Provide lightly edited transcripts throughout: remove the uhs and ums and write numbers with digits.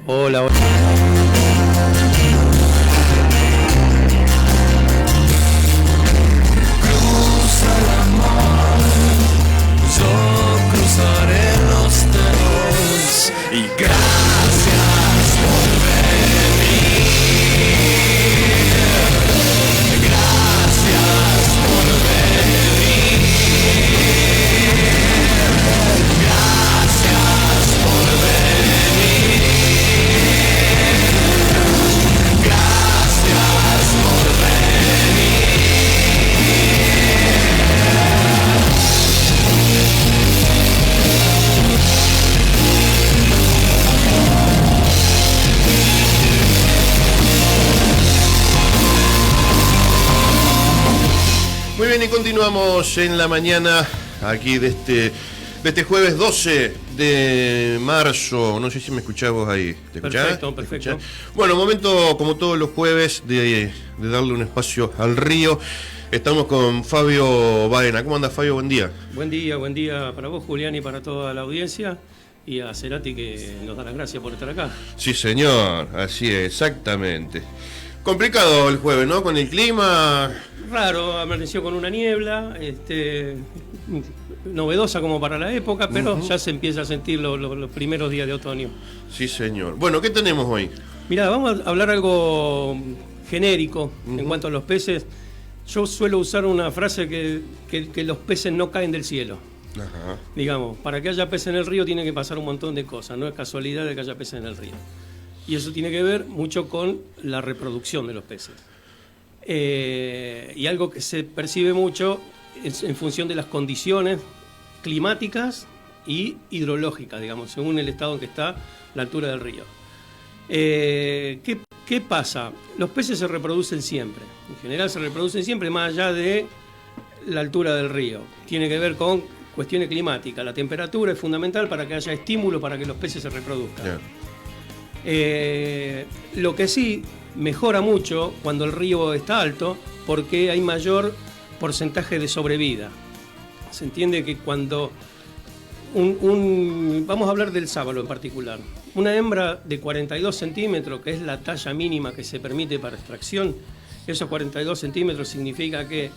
Hola, hola. Cruza el amor, yo cruzaré los dedos y gracias por venir. Gracias por venir. Gracias por venir. Gracias por venir. Muy bien, y continuamos en la mañana aquí de este jueves 12 de marzo. No sé si me escuchás vos ahí. ¿Te escuchás? Perfecto, ¿Te perfecto. escuchás? Bueno, momento como todos los jueves de darle un espacio al río. Estamos con Fabio Baena. ¿Cómo anda, Fabio? Buen día. Buen día para vos, Julián, y para toda la audiencia. Y a Cerati, que nos da las gracias por estar acá. Sí, señor. Así es, exactamente. Complicado el jueves, ¿no? Con el clima. Raro, amaneció con una niebla, novedosa como para la época, pero ya se empieza a sentir los primeros días de otoño. Sí, señor. Bueno, ¿qué tenemos hoy? Mirá, vamos a hablar algo genérico en cuanto a los peces. Yo suelo usar una frase que los peces no caen del cielo. Ajá. Digamos, para que haya peces en el río tiene que pasar un montón de cosas, no es casualidad de que haya peces en el río. Y eso tiene que ver mucho con la reproducción de los peces. Y algo que se percibe mucho es en función de las condiciones climáticas y hidrológicas, digamos, según el estado en que está la altura del río. ¿Qué pasa? Los peces se reproducen siempre, en general se reproducen siempre más allá de la altura del río. Tiene que ver con cuestiones climáticas, la temperatura es fundamental para que haya estímulo para que los peces se reproduzcan. Yeah. Lo que sí mejora mucho cuando el río está alto porque hay mayor porcentaje de sobrevida. Se entiende que cuando vamos a hablar del sábalo en particular. Una hembra de 42 centímetros, que es la talla mínima que se permite para extracción, esos 42 centímetros significa que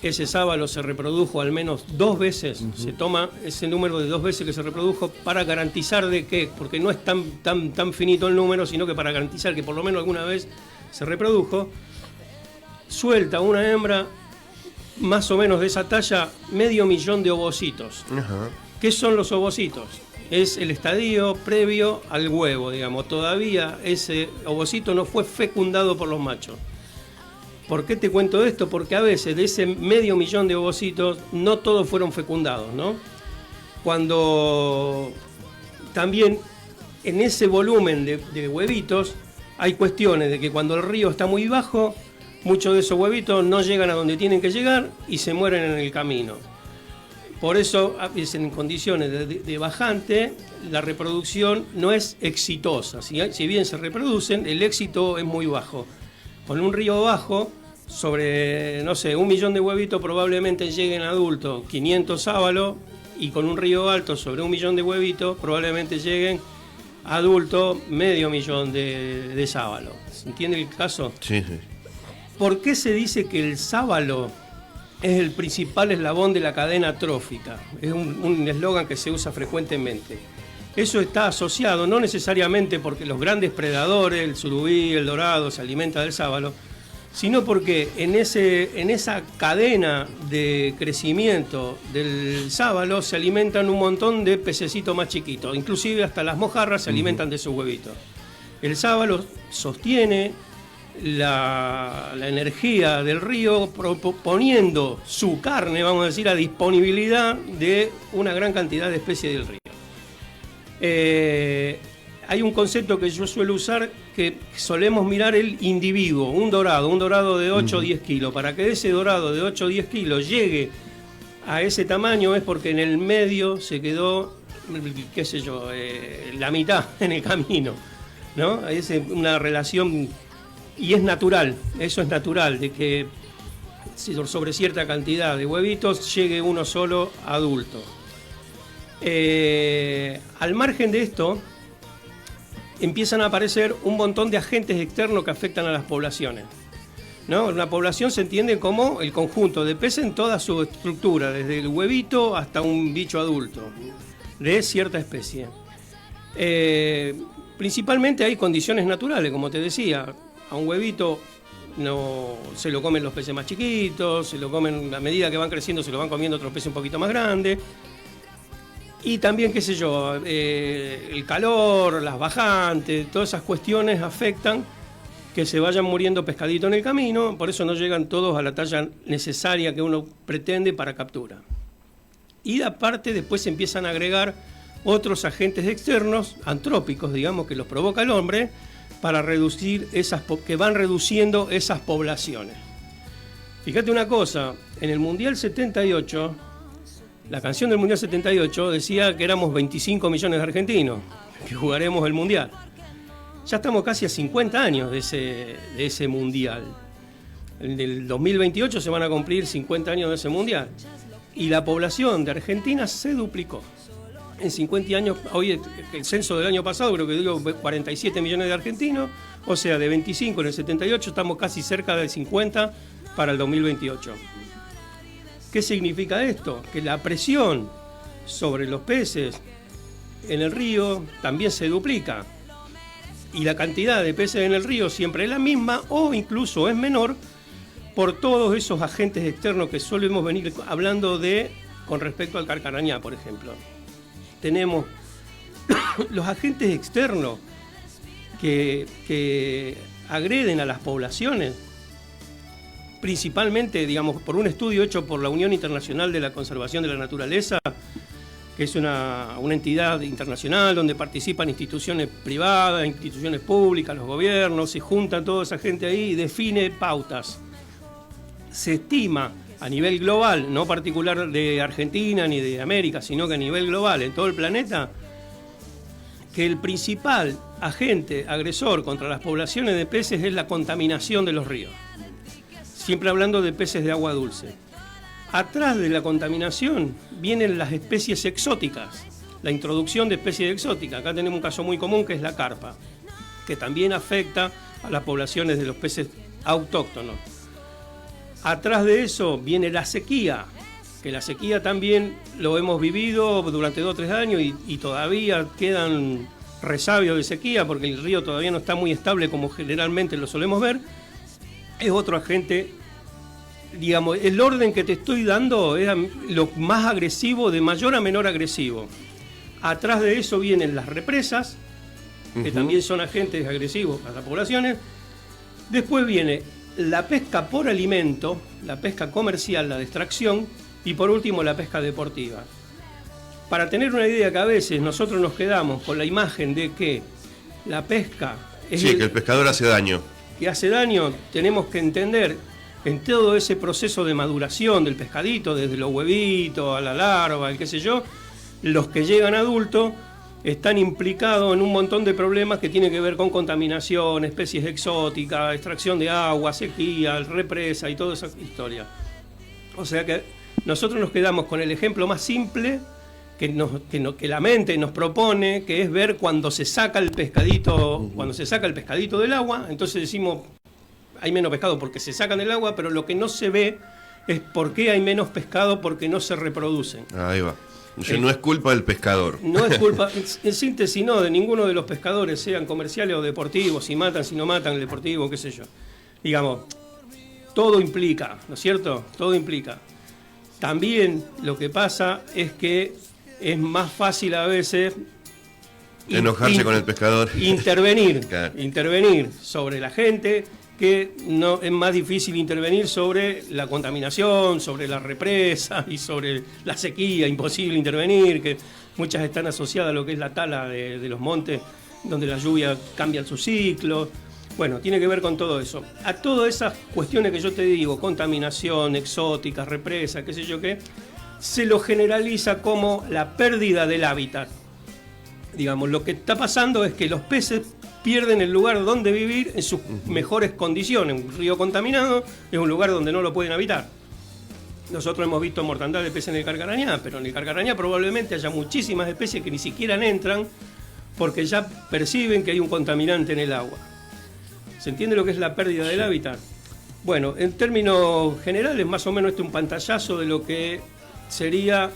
ese sábalo se reprodujo al menos 2 veces, se toma ese número de 2 veces que se reprodujo para garantizar de que, porque no es tan finito el número, sino que para garantizar que por lo menos alguna vez se reprodujo, suelta una hembra más o menos de esa talla 500.000 de ovocitos. Ajá. ¿Qué son los ovocitos? Es el estadio previo al huevo, digamos. Todavía ese ovocito no fue fecundado por los machos. ¿Por qué te cuento esto? Porque a veces de ese 500.000 de ovocitos no todos fueron fecundados, ¿no? Cuando también en ese volumen de huevitos hay cuestiones de que cuando el río está muy bajo, muchos de esos huevitos no llegan a donde tienen que llegar y se mueren en el camino. Por eso, en condiciones de bajante, la reproducción no es exitosa. Si bien se reproducen, el éxito es muy bajo. Con un río bajo, sobre, no sé, 1.000.000 de huevitos probablemente lleguen adultos 500 sábalos, y con un río alto sobre 1.000.000 de huevitos probablemente lleguen adultos 500.000 de sábalos. ¿Se entiende el caso? Sí, sí. ¿Por qué se dice que el sábalo es el principal eslabón de la cadena trófica? Es un eslogan que se usa frecuentemente. Eso está asociado, no necesariamente porque los grandes predadores, el surubí, el dorado, se alimentan del sábalo, sino porque en esa cadena de crecimiento del sábalo se alimentan un montón de pececitos más chiquitos, inclusive hasta las mojarras se alimentan de sus huevitos. El sábalo sostiene la energía del río poniendo su carne, vamos a decir, a disponibilidad de una gran cantidad de especies del río. Hay un concepto que yo suelo usar, que solemos mirar el individuo, un dorado de 8 o 10 kilos. Para que ese dorado de 8 o 10 kilos llegue a ese tamaño es porque en el medio se quedó, qué sé yo, la mitad en el camino, ¿no? Es una relación, y es natural, eso es natural, de que sobre cierta cantidad de huevitos llegue uno solo adulto. Al margen de esto, empiezan a aparecer un montón de agentes externos que afectan a las poblaciones, ¿no? Una población se entiende como el conjunto de peces en toda su estructura, desde el huevito hasta un bicho adulto de cierta especie. Principalmente hay condiciones naturales, como te decía. A un huevito no se lo comen los peces más chiquitos, se lo comen a medida que van creciendo, se lo van comiendo otros peces un poquito más grandes. Y también, qué sé yo, el calor, las bajantes, todas esas cuestiones afectan que se vayan muriendo pescaditos en el camino, por eso no llegan todos a la talla necesaria que uno pretende para captura. Y aparte después se empiezan a agregar otros agentes externos, antrópicos, digamos, que los provoca el hombre, para reducir que van reduciendo esas poblaciones. Fíjate una cosa, en el Mundial 78, la canción del Mundial 78 decía que éramos 25 millones de argentinos, que jugaremos el Mundial. Ya estamos casi a 50 años de ese Mundial. En el 2028 se van a cumplir 50 años de ese Mundial. Y la población de Argentina se duplicó. En 50 años, hoy el censo del año pasado creo que dio 47 millones de argentinos, o sea, de 25 en el 78 estamos casi cerca de 50 para el 2028. ¿Qué significa esto? Que la presión sobre los peces en el río también se duplica. Y la cantidad de peces en el río siempre es la misma o incluso es menor por todos esos agentes externos que solemos venir hablando de con respecto al carcarañá, por ejemplo. Tenemos los agentes externos que agreden a las poblaciones, principalmente, digamos, por un estudio hecho por la Unión Internacional de la Conservación de la Naturaleza, que es una entidad internacional donde participan instituciones privadas, instituciones públicas, los gobiernos, se junta toda esa gente ahí y define pautas. Se estima a nivel global, no particular de Argentina ni de América, sino que a nivel global, en todo el planeta, que el principal agente agresor contra las poblaciones de peces es la contaminación de los ríos. Siempre hablando de peces de agua dulce. Atrás de la contaminación vienen las especies exóticas, la introducción de especies exóticas. Acá tenemos un caso muy común que es la carpa, que también afecta a las poblaciones de los peces autóctonos. Atrás de eso viene la sequía, que la sequía también lo hemos vivido durante 2 o 3 años y todavía quedan resabios de sequía porque el río todavía no está muy estable como generalmente lo solemos ver. Es otro agente, digamos, el orden que te estoy dando es lo más agresivo, de mayor a menor agresivo. Atrás de eso vienen las represas, que también son agentes agresivos a las poblaciones. Después viene la pesca por alimento, la pesca comercial, la de extracción, y por último la pesca deportiva. Para tener una idea que a veces nosotros nos quedamos con la imagen de que la pesca es que el pescador hace daño. Que hace daño, tenemos que entender en todo ese proceso de maduración del pescadito, desde los huevitos a la larva, el qué sé yo, los que llegan adultos están implicados en un montón de problemas que tienen que ver con contaminación, especies exóticas, extracción de agua, sequía, represa y toda esa historia. O sea que nosotros nos quedamos con el ejemplo más simple que la mente nos propone, que es ver cuando se saca el pescadito, del agua. Entonces decimos, hay menos pescado porque se sacan del agua, pero lo que no se ve es por qué hay menos pescado, porque no se reproducen. Ahí va. No es culpa del pescador. No es culpa, en síntesis no, de ninguno de los pescadores, sean comerciales o deportivos, si matan, si no matan, el deportivo, qué sé yo. Digamos, todo implica, ¿no es cierto? Todo implica. También lo que pasa es que es más fácil a veces enojarse con el pescador. Intervenir, Claro. Intervenir sobre la gente, que no es más difícil intervenir sobre la contaminación, sobre la represa y sobre la sequía, imposible intervenir, que muchas están asociadas a lo que es la tala de los montes, donde las lluvias cambian su ciclo. Bueno, tiene que ver con todo eso. A todas esas cuestiones que yo te digo, contaminación, exótica, represa, qué sé yo qué, se lo generaliza como la pérdida del hábitat. Digamos, lo que está pasando es que los peces pierden el lugar donde vivir en sus mejores condiciones. Un río contaminado es un lugar donde no lo pueden habitar. Nosotros hemos visto mortandad de peces en el carcarañá, pero en el carcarañá probablemente haya muchísimas especies que ni siquiera entran porque ya perciben que hay un contaminante en el agua. ¿Se entiende lo que es la pérdida del hábitat? Bueno, en términos generales, más o menos este es un pantallazo de lo que sería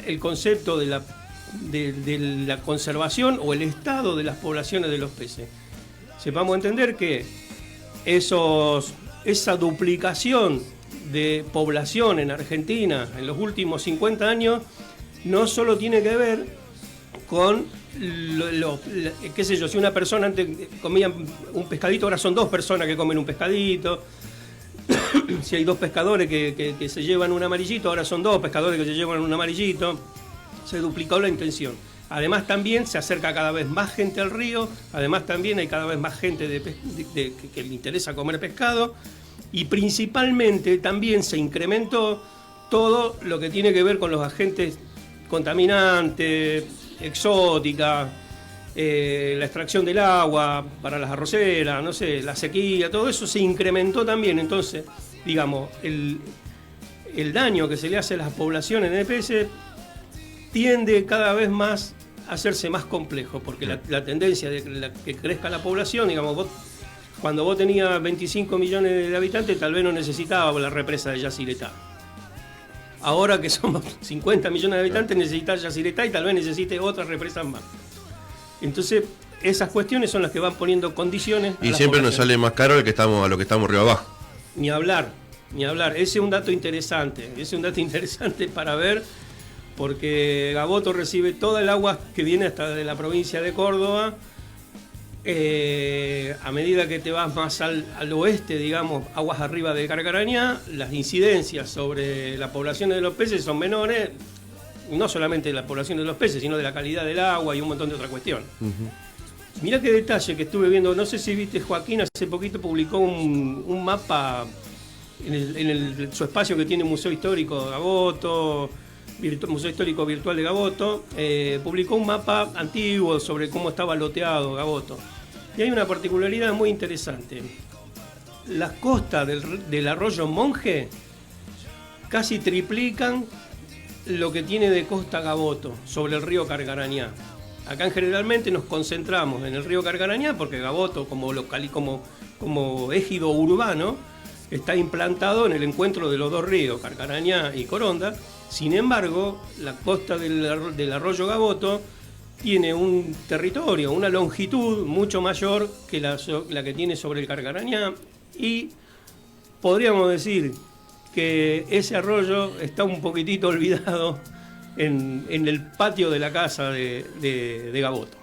el concepto de la conservación o el estado de las poblaciones de los peces. Sepamos entender que esa duplicación de población en Argentina en los últimos 50 años no solo tiene que ver con qué sé yo, si una persona antes comía un pescadito, ahora son 2 personas que comen un pescadito. Si hay 2 pescadores que se llevan un amarillito, ahora son 2 pescadores que se llevan un amarillito. Se duplicó la intención. Además también se acerca cada vez más gente al río, además también hay cada vez más gente que le interesa comer pescado, y principalmente también se incrementó todo lo que tiene que ver con los agentes contaminantes, exótica, la extracción del agua para las arroceras, no sé, la sequía, todo eso se incrementó también. Entonces, digamos, el daño que se le hace a las poblaciones de peces tiende cada vez más a hacerse más complejo, porque la tendencia de que crezca la población, digamos, cuando vos tenías 25 millones de habitantes, tal vez no necesitabas la represa de Yacyretá. Ahora que somos 50 millones de habitantes, necesitas Yacyretá y tal vez necesite otras represas más. Entonces, esas cuestiones son las que van poniendo condiciones. Y siempre nos sale más caro a lo que estamos río abajo. Ni hablar. Ese es un dato interesante. Para ver, porque Gaboto recibe toda el agua que viene hasta de la provincia de Córdoba. A medida que te vas más al oeste, digamos, aguas arriba de Carcarañá, las incidencias sobre las poblaciones de los peces son menores, no solamente de la población de los peces, sino de la calidad del agua y un montón de otras cuestiones. Mirá qué detalle que estuve viendo, no sé si viste, Joaquín hace poquito publicó un mapa en su espacio que tiene Museo Histórico de Gaboto, Museo Histórico Virtual de Gaboto, publicó un mapa antiguo sobre cómo estaba loteado Gaboto. Y hay una particularidad muy interesante. Las costas del arroyo Monje casi triplican lo que tiene de costa Gaboto sobre el río Carcarañá. Acá generalmente nos concentramos en el río Carcarañá porque Gaboto como ejido urbano está implantado en el encuentro de los 2 ríos, Carcarañá y Coronda. Sin embargo, la costa del arroyo Gaboto tiene un territorio, una longitud mucho mayor que la que tiene sobre el Carcarañá, y podríamos decir que ese arroyo está un poquitito olvidado en el patio de la casa de Gaboto.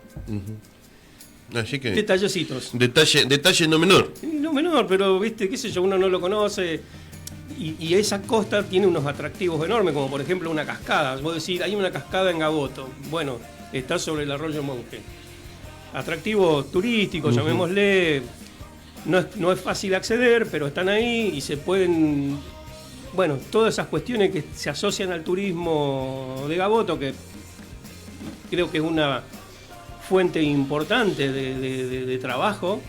Así que detallecitos. Detalle no menor. No menor, pero viste, qué sé yo, uno no lo conoce. Y esa costa tiene unos atractivos enormes, como por ejemplo una cascada. Vos decís, hay una cascada en Gaboto. Bueno, está sobre el arroyo Monje. Atractivos turísticos, llamémosle. No es fácil acceder, pero están ahí y se pueden... Bueno, todas esas cuestiones que se asocian al turismo de Gaboto, que creo que es una fuente importante de trabajo,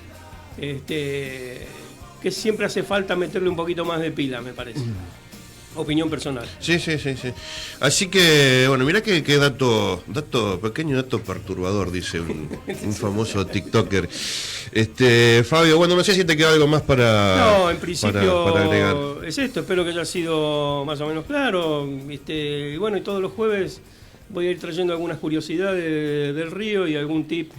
que siempre hace falta meterle un poquito más de pila, me parece. Opinión personal. Sí. Así que, bueno, mirá qué pequeño dato perturbador, dice un famoso TikToker. Fabio, bueno, no sé si te queda algo más para... No, en principio para agregar. Es esto, espero que haya sido más o menos claro. Y bueno, y todos los jueves voy a ir trayendo algunas curiosidades del río y algún tip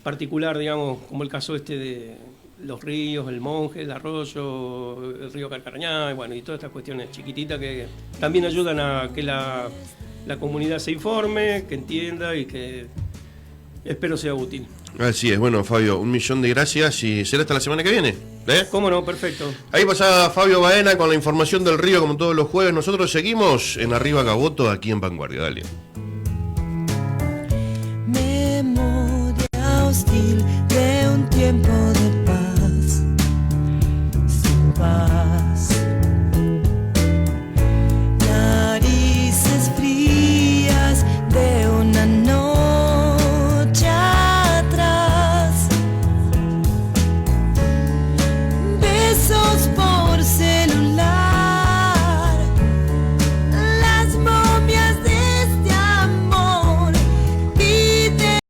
particular, digamos, como el caso de los ríos, el Monje, el arroyo, el río Carcarañá, y todas estas cuestiones chiquititas que también ayudan a que la comunidad se informe, que entienda y que espero sea útil. Así es, bueno, Fabio, 1.000.000 de gracias y será hasta la semana que viene. ¿Cómo no? Perfecto. Ahí pasaba Fabio Baena con la información del río como todos los jueves. Nosotros seguimos en Arriba Gaboto aquí en Vanguardia. Dale. Memoria hostil de un tiempo